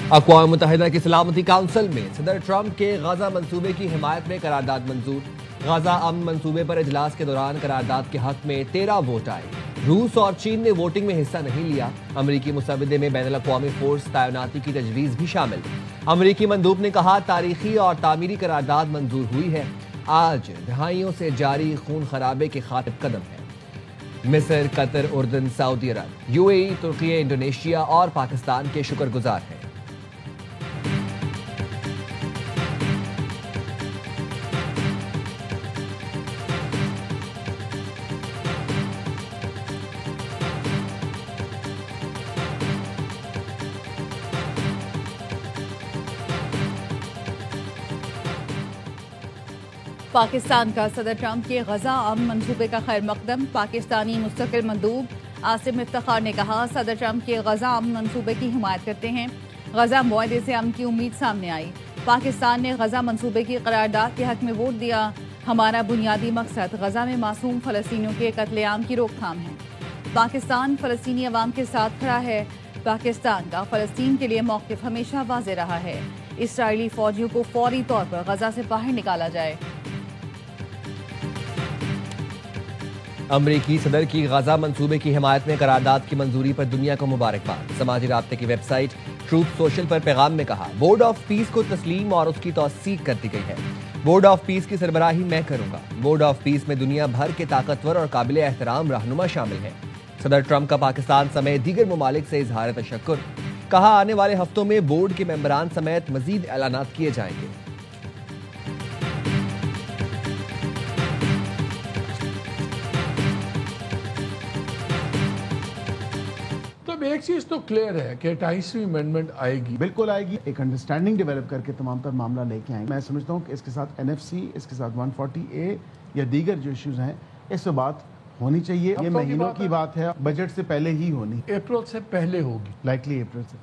अक़वाम मुत्तहिदा की सलामती काउंसिल में सदर ट्रंप के गजा मंसूबे की हिमायत में करारदाद मंजूर। गजा अमन मंसूबे पर इजलास के दौरान करारदाद के हक में 13 वोट आए। रूस और चीन ने वोटिंग में हिस्सा नहीं लिया। अमरीकी मुसव्विदे में बैनुल अक़वामी फोर्स तैनाती की तजवीज़ भी शामिल। अमरीकी मंदूब ने कहा तारीखी और तामीरी करारदाद मंजूर हुई है। आज दहाइयों से जारी खून खराबे के खातिर कदम है। मिस्र, कतर, उर्दन, सऊदी अरब, यूएई, तुर्की, इंडोनेशिया और पाकिस्तान के शुक्रगुजार हैं। पाकिस्तान का सदर ट्रंप के गजा अमन मंसूबे का खैर मकदम। पाकिस्तानी मुस्तकिल मंदूब आसिम इफ्तिखार ने कहा सदर ट्रंप के गजा अमन मंसूबे की हिमायत करते हैं। गजा मुआहदे से अमन की उम्मीद सामने आई। पाकिस्तान ने गजा मंसूबे की करारदाद के हक में वोट दिया। हमारा बुनियादी मकसद गजा में मासूम फलस्तीनियों के कत्लेआम की रोकथाम है। पाकिस्तान फलस्तीनी अवाम के साथ खड़ा है। पाकिस्तान का फलस्तीन के लिए मौक़िफ़ हमेशा वाज़ेह रहा है। इसराइली फौजियों को फौरी तौर पर गजा से बाहर निकाला जाए। अमरीकी सदर की गजा मंसूबे की हिमायत में करारदाद की मंजूरी पर दुनिया को मुबारकबाद। समाजी राब्ते की वेबसाइट ट्रूथ सोशल पर पैगाम में कहा बोर्ड ऑफ पीस को तस्लीम और उसकी तौसीक कर दी गई है। बोर्ड ऑफ पीस की सरबराही मैं करूंगा। बोर्ड ऑफ पीस में दुनिया भर के ताकतवर और काबिल एहतराम रहनुमा शामिल हैं। सदर ट्रंप का पाकिस्तान समेत दीगर ममालिक से इजहार तशक्कुर। कहा आने वाले हफ्तों में बोर्ड के मेंबरान समेत मजीद ऐलानात किए जाएंगे। एक चीज तो क्लियर है कि 28वीं अमेंडमेंट आएगी, बिल्कुल आएगी। एक अंडरस्टैंडिंग डेवलप करके तमाम तर मामला लेके आएंगे। मैं समझता हूँ कि इसके साथ एनएफसी, इसके साथ 140A या दीगर जो इश्यूज हैं इस पर बात होनी चाहिए। ये महीनों की बात है, बजट से पहले ही होनी, अप्रैल से पहले होगी, लाइकली अप्रैल से।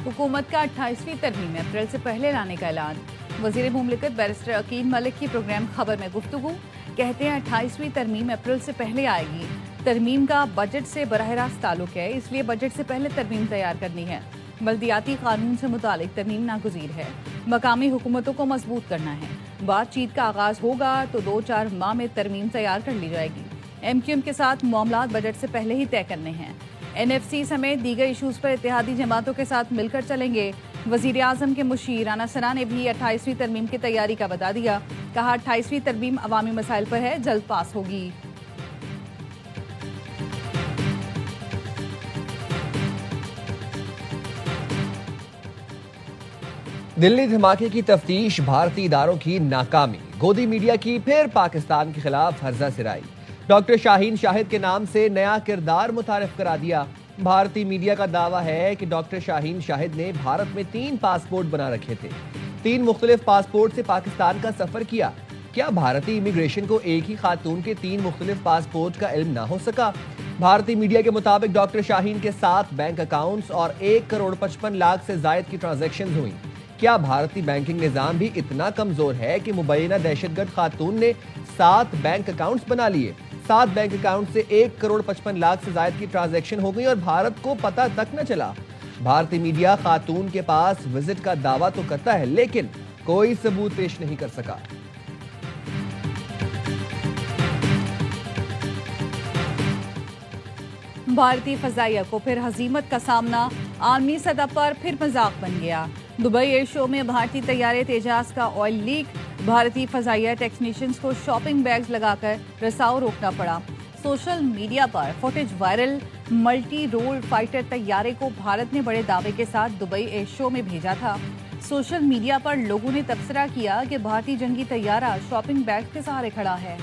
हुकूमत का 28वीं तरमीम अप्रैल से पहले लाने का ऐलान। वज़ीर मुमलिकत बैरिस्टर अकील मलिक की प्रोग्राम खबर में गुफ्तगू। कहते हैं 28वीं तरमीम अप्रैल से पहले आएगी। तरमीम का बजट से बराह रास्त ताल्लुक है, इसलिए बजट से पहले तरमीम तैयार करनी है। बल्दियाती कानून से मुतालिक तरमीम नागुज़ीर है। मकामी हुकूमतों को मजबूत करना है। बातचीत का आगाज होगा तो 2-4 माह में तरमीम तैयार कर ली जाएगी। MQM के साथ मामलात बजट से पहले ही तय करने हैं। NFC समेत दीगर इशूज़ पर इत्तेहादी जमातों के साथ मिलकर चलेंगे। वज़ीर आज़म के मुशीर राना सना ने भी 28वीं तरमीम की तैयारी का बता दिया। कहा 28वीं तरमीम अवामी मसाइल पर है, जल्द पास होगी। दिल्ली धमाके की तफ्तीश, भारतीय इदारों की नाकामी। गोदी मीडिया की फिर पाकिस्तान के खिलाफ हर्जा सिराई। डॉक्टर शाहीन शाहिद के नाम से नया किरदार मुतारिफ करा दिया। भारतीय मीडिया का दावा है कि डॉक्टर शाहीन शाहिद ने भारत में 3 पासपोर्ट बना रखे थे। 3 मुख्तलिफ पासपोर्ट से पाकिस्तान का सफर किया। क्या भारतीय इमिग्रेशन को एक ही खातून के 3 मुख्तलिफ पासपोर्ट का इल्म ना हो सका? भारतीय मीडिया के मुताबिक डॉक्टर शाहीन के 7 बैंक अकाउंट्स और 1 करोड़ 55 लाख से जायद की ट्रांजैक्शन हुई। क्या भारतीय बैंकिंग निजाम भी इतना कमजोर है कि मुबैना दहशतगर्द खातून ने 7 बैंक अकाउंट्स बना लिए? 7 बैंक अकाउंट से 1 करोड़ 55 लाख से जायद की ट्रांजैक्शन हो गई और भारत को पता तक न चला। भारतीय मीडिया खातून के पास विजिट का दावा तो करता है, लेकिन कोई सबूत पेश नहीं कर सका। भारतीय फजाइया को फिर हजीमत का सामना। आलमी सतह पर फिर मजाक बन गया। दुबई एयर शो में भारतीय तैयारे तेजाज का ऑयल लीक। भारतीय फजाइया टेक्नीशियंस को शॉपिंग बैग्स लगाकर रसाव रोकना पड़ा। सोशल मीडिया पर footage viral. Multi role fighter तैयारे को भारत ने बड़े दावे के साथ दुबई एयर शो में भेजा था। सोशल मीडिया पर लोगों ने तबसरा किया कि भारतीय जंगी तैयारा शॉपिंग बैग के सहारे खड़ा है।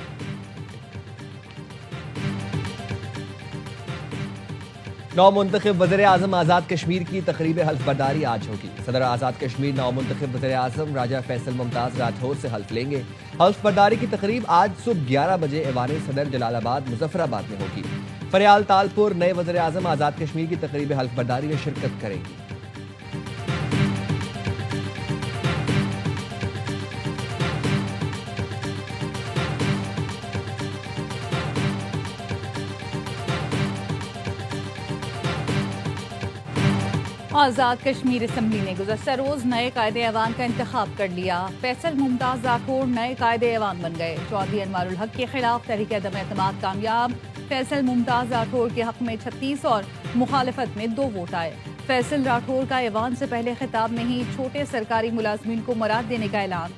नौमुंतखब वज़ीर आज़म आज़ाद कश्मीर की तकरीब हल्फ बर्दारी आज होगी। सदर आज़ाद कश्मीर नौमुंतखब वज़ीर आज़म राजा फैसल मुमताज़ राठौर से हल्फ लेंगे। हल्फ बर्दारी की तकरीब आज सुबह 11 बजे ऐवान सदर जलालाबाद मुजफ्फराबाद में होगी। फरियाल तालपुर नए वज़ीर आज़म आज़ाद कश्मीर की तकरीब हल्फ बर्दारी में शिरकत करेंगी। आज़ाद कश्मीर असम्बली ने गुज़श्ता रोज़ नए कायदे ऐवान का इंतखाब कर लिया। फैसल मुमताज़ राठौड़ नए कायदे ऐवान बन गए। चौधरी अनवारुल हक के खिलाफ तहरीक अदम एतमाद कामयाब। फैसल मुमताज़ राठौड़ के हक में 36 और मुखालफत में 2 वोट आए। फैसल राठौड़ का ऐवान से पहले खिताब में ही छोटे सरकारी मुलाजमीन को मराद देने का ऐलान।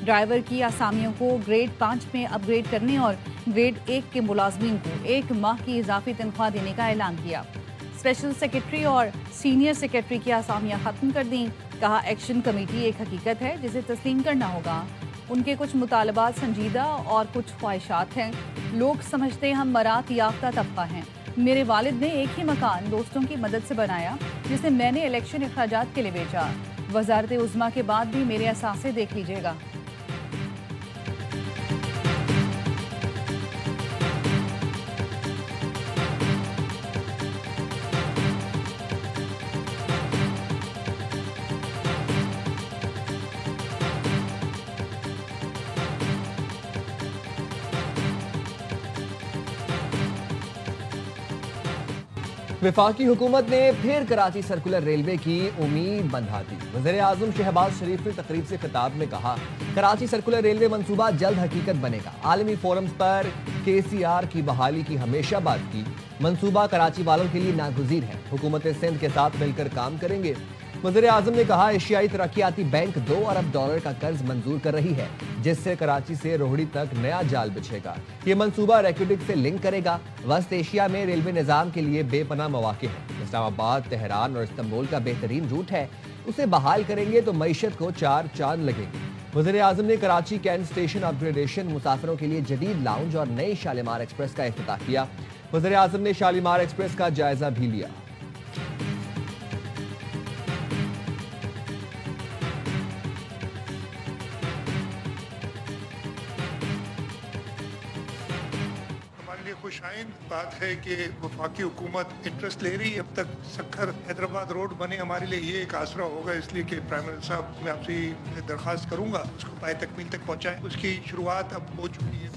ड्राइवर की आसामियों को ग्रेड 5 में अपग्रेड करने और ग्रेड 1 के मुलाजमीन को 1 माह की इजाफी तनख्वाह देने का ऐलान किया। स्पेशल सेक्रेटरी और सीनियर सेक्रेटरी की आसामियां खत्म कर दी। कहा एक्शन कमेटी एक हकीकत है जिसे तस्लीम करना होगा। उनके कुछ मुतालबात संजीदा और कुछ ख्वाहिशात हैं। लोग समझते हैं हम मरात याफ्ता तबका हैं। मेरे वालिद ने एक ही मकान दोस्तों की मदद से बनाया जिसे मैंने इलेक्शन अखराजात के लिए बेचा। वजारत उज़्मा के बाद भी मेरे असासे देख लीजिएगा। वफाकी हुकूमत ने फिर कराची सर्कुलर रेलवे की उम्मीद बंधा दी। वज़ीर आज़म शहबाज शरीफ ने तकरीब से खिताब में कहा, कराची सर्कुलर रेलवे मंसूबा जल्द हकीकत बनेगा। आलमी फोरम्स पर KCR की बहाली की हमेशा बात की। मंसूबा कराची वालों के लिए नागुज़ीर है। हुकूमत सिंध के साथ मिलकर काम करेंगे। वज़ीर आज़म ने कहा, एशियाई तरक्याती बैंक $2 अरब का कर्ज मंजूर कर रही है, जिससे कराची से रोहड़ी तक नया जाल बिछेगा। ये मंसूबा रेक्यूटिक से लिंक करेगा। वस्त एशिया में रेलवे निज़ाम के लिए बेपनाह मौके हैं। इस्लामाबाद, तेहरान और इस्तांबुल का बेहतरीन रूट है। उसे बहाल करेंगे तो मईशत को 4 चांद लगेंगे। वज़ीर आज़म ने कराची कैंट स्टेशन अपग्रेडेशन, मुसाफिरों के लिए जदीद लाउंज और नई शालीमार एक्सप्रेस का इफ्तिताह किया। वज़ीर आज़म ने शालीमार एक्सप्रेस का जायजा भी लिया। खुशाइन बात है कि वफाकी हुकूमत इंटरेस्ट ले रही है। अब तक सक्खर हैदराबाद रोड बने हमारे लिए ये एक आसरा होगा, इसलिए कि प्राइम मिनिस्टर साहब मैं आपसे दरख्वास्त करूंगा उसको पाए तकमील तक पहुंचाएं। उसकी शुरुआत अब हो चुकी है।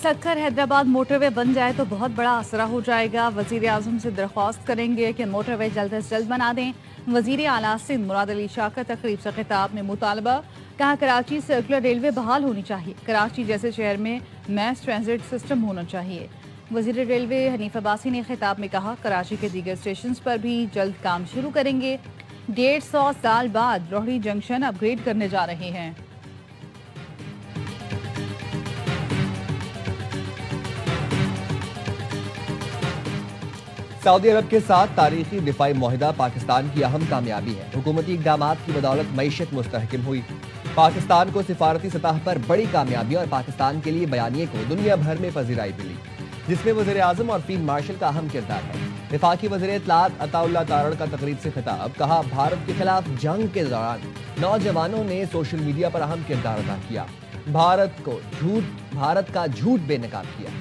सक्खर हैदराबाद मोटरवे बन जाए तो बहुत बड़ा आसरा हो जाएगा। वजीर आजम से दरख्वास्त करेंगे कि मोटरवे जल्द से जल्द बना दें। वजीर आला सिंध मुराद अली शाह का तकरीब से खिताब में मुतालबा। कहा, कराची सर्कुलर रेलवे बहाल होनी चाहिए। कराची जैसे शहर में मैस ट्रांजिट सिस्टम होना चाहिए। वजीर रेलवे हनीफ अब्बासी ने खिताब में कहा, कराची के दीगर स्टेशन पर भी जल्द काम शुरू करेंगे। 150 साल बाद रोहड़ी जंक्शन अपग्रेड करने जा रहे हैं। सऊदी अरब के साथ तारीखी दिफाई मुआहिदा पाकिस्तान की अहम कामयाबी है। हुकूमती इक़दामात की बदौलत मईशत मुस्तहकम हुई। पाकिस्तान को सिफारती सतह पर बड़ी कामयाबी और पाकिस्तान के लिए बयानिए को दुनिया भर में पजीराई मिली, जिसमें वज़ीर आज़म और फील्ड मार्शल का अहम किरदार है। वफाकी वज़ीर इत्तलात अताउल्लाह तारड़ का तकरीब से खिताब। कहा, भारत के खिलाफ जंग के दौरान नौजवानों ने सोशल मीडिया पर अहम किरदार अदा किया। भारत का झूठ बेनकाब किया।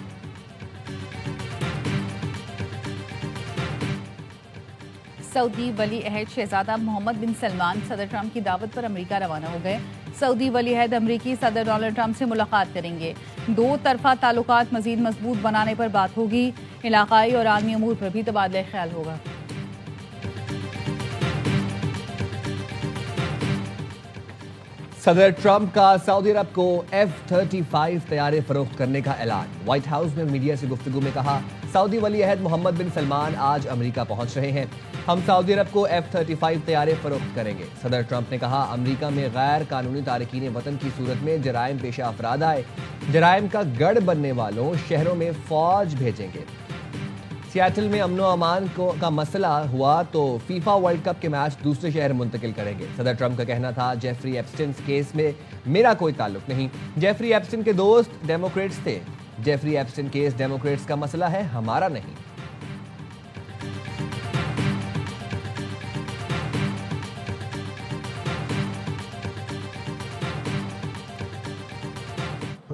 सऊदी वली अहद शहजादा मोहम्मद बिन सलमान सदर ट्रंप की दावत पर अमेरिका रवाना हो गए। सऊदी वली अहद अमरीकी सदर डोनाल्ड ट्रंप से मुलाकात करेंगे। 2 तरफा ताल्लुकात मजीद मजबूत बनाने पर बात होगी। इलाकाई और आलमी अमूर पर भी तबादला ख्याल होगा। सदर ट्रंप का सऊदी अरब को F-35 तैयारे फरोख्त करने का ऐलान। व्हाइट हाउस में मीडिया से गुफ्तगू में कहा, सऊदी वली अहद मोहम्मद बिन सलमान आज अमेरिका पहुंच रहे हैं। हम सऊदी अरब को F-35 तैयारे फरोख्त करेंगे। सदर ट्रंप ने कहा, अमेरिका में गैर कानूनी तारकीन वतन की सूरत में जराइम पेशा अफराद आए, जराइम का गढ़ बनने वालों शहरों में फौज भेजेंगे। सियाटल में अमनो अमान का मसला हुआ तो फीफा वर्ल्ड कप के मैच दूसरे शहर मुंतकिल करेंगे। सदर ट्रंप का कहना था, जेफरी एप्स्टीन केस में मेरा कोई ताल्लुक नहीं। जेफरी एप्स्टीन के दोस्त डेमोक्रेट्स थे। जेफरी एप्स्टीन केस डेमोक्रेट्स का मसला है, हमारा नहीं।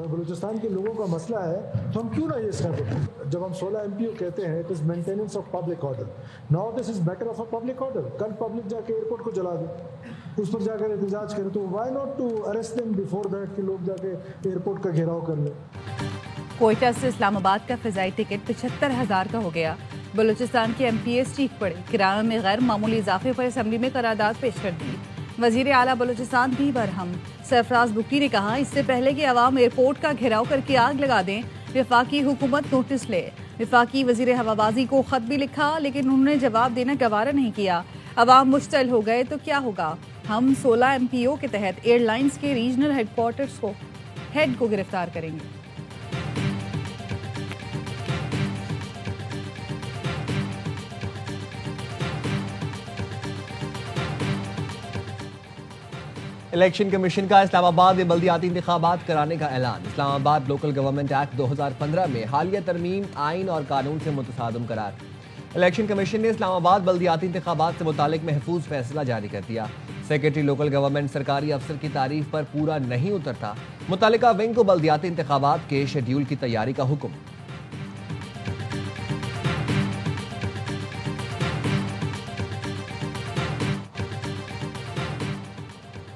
बलूचिस्तान के लोगों का मसला है तो हम क्यों ना ये स्टेप उठाएं। जब हम 16 MPO कहते हैं it is maintenance of public order, now this is matter of a public order. कल पब्लिक जाके एयरपोर्ट को जला दे, उस पर जाकर एहतजाज करें, तो why not to arrest them before that कि लोग जाके एयरपोर्ट का घेराव कर लें। कोयटा से इस्लामाबाद का फिजाई टिकट 75,000 का हो गया। बलूचिस्तान के MPS चीख पड़े, किराए में गैर मामूली इजाफे पर असेंबली में करारदाद पेश कर दी। वजीर आला बलूचिस्तान भी बरहम। सरफराज बुक्की ने कहा, इससे पहले कि अवाम एयरपोर्ट का घेराव करके आग लगा दें, वफाकी हुकूमत नोटिस ले। वफाकी वजीर हवाबाजी को खत भी लिखा, लेकिन उन्होंने जवाब देना गवारा नहीं किया। अवाम मुश्तल हो गए तो क्या होगा? हम 16 MPO के तहत एयरलाइंस के रीजनल हेडक्वार्टर्स को हेड को गिरफ्तार करेंगे। इलेक्शन कमीशन का इस्लामाबाद में बल्दियाती इंतखाबात कराने का ऐलान। इस्लामाबाद लोकल गवर्नमेंट एक्ट 2015 में हालिया तरमीम आइन और कानून से मुतसादम करार। इलेक्शन कमीशन ने इस्लामाबाद बल्दियाती इंतखाबात से मुतालिक महफूज फैसला जारी कर दिया। सेक्रेटरी लोकल गवर्नमेंट सरकारी अफसर की तारीफ पर पूरा नहीं उतरता, मुतालिका विंग को बल्दियाती इंतखाबात के शेड्यूल की तैयारी का हुक्म।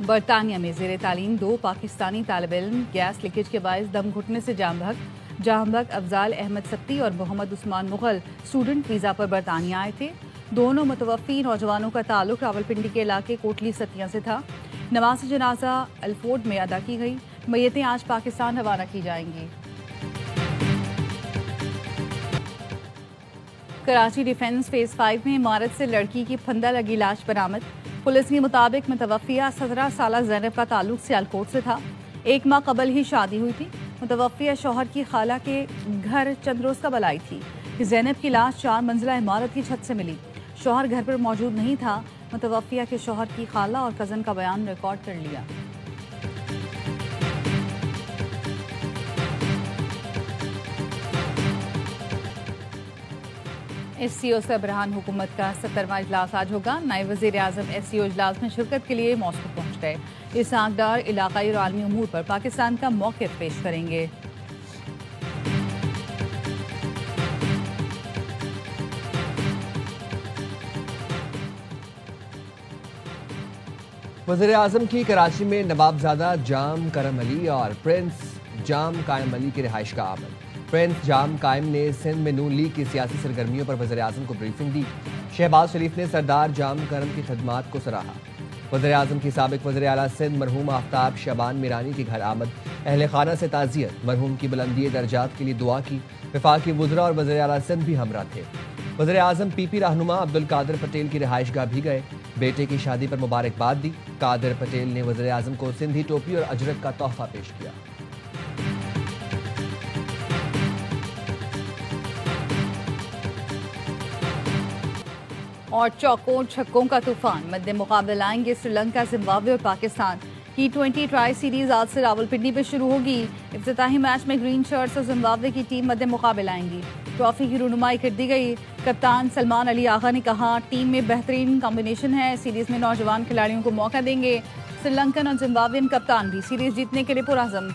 बरतानिया में ज़ेरे तालीम 2 पाकिस्तानी तालिब इल्म गैस लीकेज के बायस दम घुटने से जाम बहक अफजाल अहमद सत्ती और मोहम्मद उस्मान मुगल स्टूडेंट वीज़ा पर बरतानिया आए थे। दोनों मुतवफ़ी नौजवानों का ताल्लुक रावलपिंडी के इलाके कोटली सतिया से था। नमाज जनाजा अल्फोर्ड में अदा की गई। मैयतें आज पाकिस्तान रवाना की जाएंगी। कराची डिफेंस फेज 5 में इमारत से लड़की की फंदा लगी लाश बरामद। पुलिस के मुताबिक मुतवफ़िया 17 साल जैनब का ताल्लुक सियालकोट से था। 1 माह कबल ही शादी हुई थी। मुतवफ़िया शौहर की खाला के घर चंद रोज़ कबल आई थी। जैनब की लाश 4 मंजिला इमारत की छत से मिली। शौहर घर पर मौजूद नहीं था। मुतवफ़िया के शौहर की खाला और कज़न का बयान रिकॉर्ड कर लिया। SCO सरबराहान हुकूमत का 70वां इजलास आज होगा। नायब वज़ीर आज़म SCO इजलास में शिरकत के लिए मॉस्को पहुँच गए। इस आंकदार इलाकाई और आलमी उमूर पर पाकिस्तान का मौक़िफ़ पेश करेंगे। वज़ीर आज़म की कराची में नवाबजादा जाम करम अली और प्रिंस जाम कायम अली की रिहाइश का आमद। प्रिंस जाम कायम ने सिंध में नून लीग की सियासी सरगर्मियों पर वज़ीर आज़म को ब्रीफिंग दी। शहबाज शरीफ ने सरदार जाम करम की खदमात को सराहा। वज़ीर आज़म की साबिक वज़ीर आला सिंध मरहूम आफ्ताब शबान मीरानी के घर आमद। अहले खाना से ताज़ियत, मरहूम की बुलंदी दर्जात के लिए दुआ की। वफाकी वज़रा और वज़ीर आला सिंध भी हमरा थे। वज़ीर आज़म PP रहनुमा अब्दुल कादिर पटेल की रिहाइश गाह भी गए। बेटे की शादी पर मुबारकबाद दी। कादिर पटेल ने वज़ीर आज़म को सिंधी टोपी और अजरक का तोहफा पेश किया। और चौकों छक्कों का तूफान मद्दे मुकाबले लाएंगे श्रीलंका, जिम्बाब्वे और पाकिस्तान। T20 ट्राई सीरीज आज से रावलपिंडी में शुरू होगी। इफ्तिताही मैच में ग्रीन शर्ट्स और जिम्बाब्वे की टीम मद्दे मुकाबले आएंगी। ट्रॉफी की रुनुमाई कर दी गई। कप्तान सलमान अली आगा ने कहा, टीम में बेहतरीन कॉम्बिनेशन है, सीरीज में नौजवान खिलाड़ियों को मौका देंगे। श्रीलंकन और जिम्बाब्वियन कप्तान भी सीरीज जीतने के लिए पुरअज़म।